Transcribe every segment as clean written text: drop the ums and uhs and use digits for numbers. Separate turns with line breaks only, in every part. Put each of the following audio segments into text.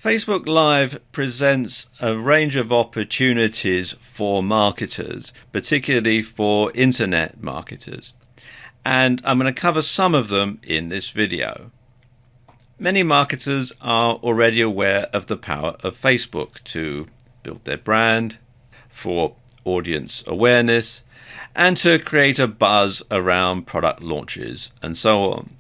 Facebook Live presents a range of opportunities for marketers, particularly for internet marketers. And I'm going to cover some of them in this video. Many marketers are already aware of the power of Facebook to build their brand, for audience awareness, and to create a buzz around product launches and so on.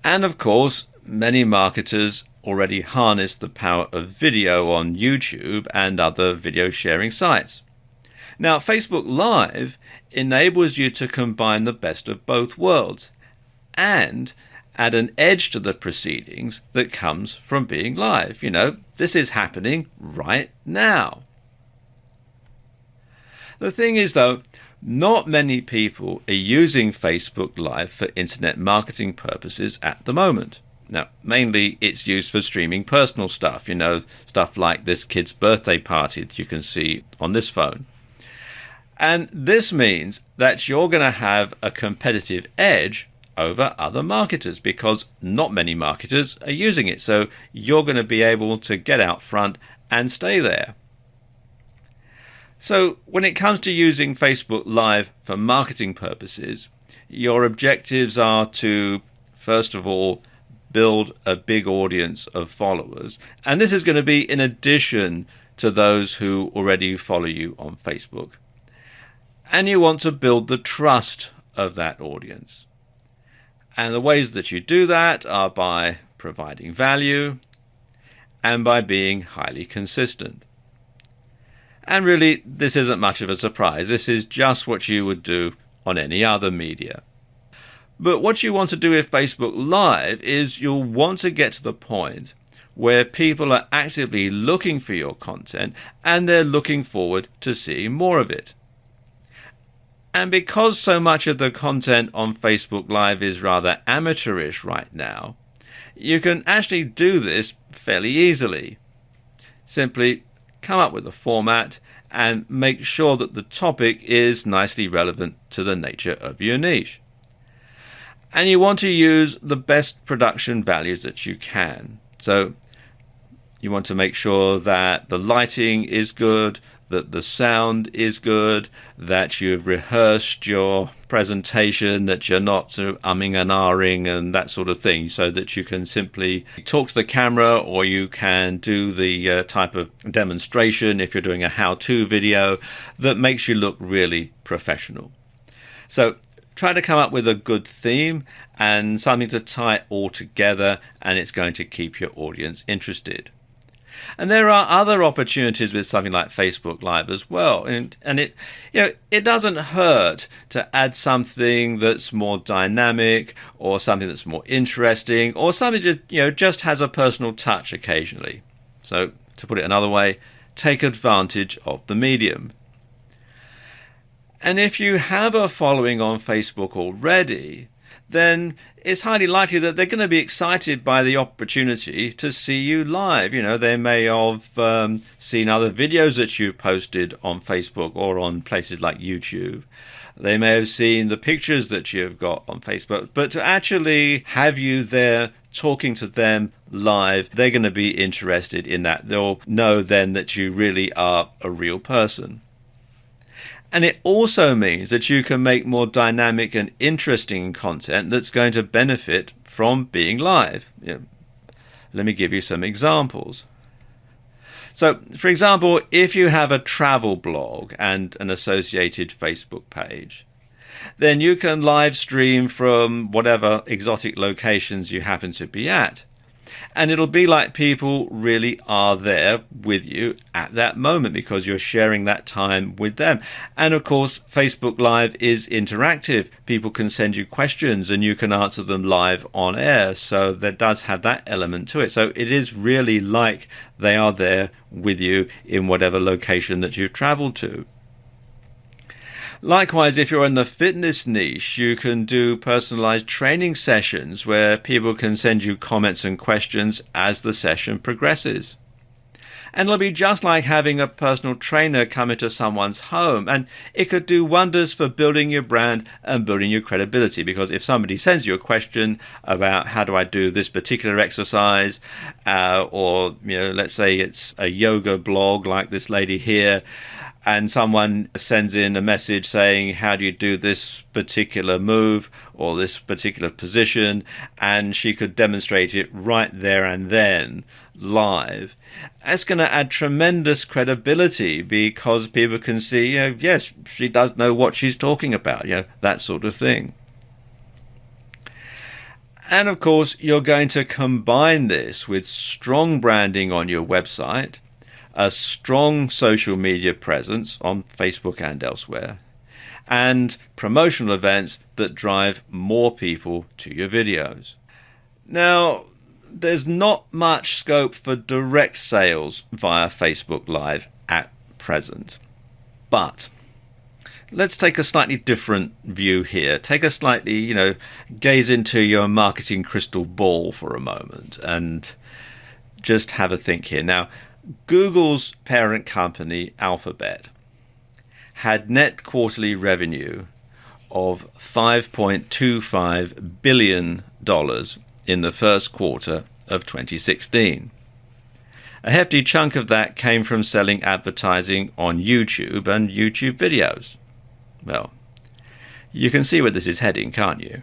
And of course, many marketers already harness the power of video on YouTube and other video sharing sites. Now, Facebook Live enables you to combine the best of both worlds and add an edge to the proceedings that comes from being live. You know, this is happening right now. The thing is, though, not many people are using Facebook Live for internet marketing purposes at the moment. Now, mainly it's used for streaming personal stuff, you know, stuff like this kid's birthday party that you can see on this phone. And this means that you're going to have a competitive edge over other marketers because not many marketers are using it. So you're going to be able to get out front and stay there. So when it comes to using Facebook Live for marketing purposes, your objectives are to, first of all, build a big audience of followers. And this is going to be in addition to those who already follow you on Facebook. And you want to build the trust of that audience. And the ways that you do that are by providing value and by being highly consistent. And really, this isn't much of a surprise. This is just what you would do on any other media. But what you want to do with Facebook Live is you'll want to get to the point where people are actively looking for your content and they're looking forward to seeing more of it. And because so much of the content on Facebook Live is rather amateurish right now, you can actually do this fairly easily. Simply come up with a format and make sure that the topic is nicely relevant to the nature of your niche. And you want to use the best production values that you can. So you want to make sure that the lighting is good, that the sound is good, that you've rehearsed your presentation, that you're not sort of umming and ahhing and that sort of thing, so that you can simply talk to the camera, or you can do the type of demonstration if you're doing a how-to video that makes you look really professional. So try to come up with a good theme and something to tie it all together, and it's going to keep your audience interested. And there are other opportunities with something like Facebook Live as well. And it doesn't hurt to add something that's more dynamic, or something that's more interesting, or something that just has a personal touch occasionally. So to put it another way, take advantage of the medium. And if you have a following on Facebook already, then it's highly likely that they're going to be excited by the opportunity to see you live. You know, they may have seen other videos that you posted on Facebook or on places like YouTube. They may have seen the pictures that you've got on Facebook. But to actually have you there talking to them live, they're going to be interested in that. They'll know then that you really are a real person. And it also means that you can make more dynamic and interesting content that's going to benefit from being live. Let me give you some examples. So, for example, if you have a travel blog and an associated Facebook page, then you can live stream from whatever exotic locations you happen to be at. And it'll be like people really are there with you at that moment because you're sharing that time with them. And of course, Facebook Live is interactive. People can send you questions and you can answer them live on air. So there does have that element to it. So it is really like they are there with you in whatever location that you've traveled to. Likewise, if you're in the fitness niche, you can do personalized training sessions where people can send you comments and questions as the session progresses. And it'll be just like having a personal trainer come into someone's home. And it could do wonders for building your brand and building your credibility. Because if somebody sends you a question about how do I do this particular exercise, or let's say it's a yoga blog like this lady here, and someone sends in a message saying, how do you do this particular move or this particular position? And she could demonstrate it right there and then, live. That's going to add tremendous credibility because people can see, yes, she does know what she's talking about, that sort of thing. And of course, you're going to combine this with strong branding on your website, a strong social media presence on Facebook and elsewhere, and promotional events that drive more people to your videos. Now, there's not much scope for direct sales via Facebook Live at present, but let's take a slightly different view here. Take a slightly, gaze into your marketing crystal ball for a moment and just have a think here. Now, Google's parent company, Alphabet, had net quarterly revenue of $5.25 billion in the first quarter of 2016. A hefty chunk of that came from selling advertising on YouTube and YouTube videos. Well, you can see where this is heading, can't you?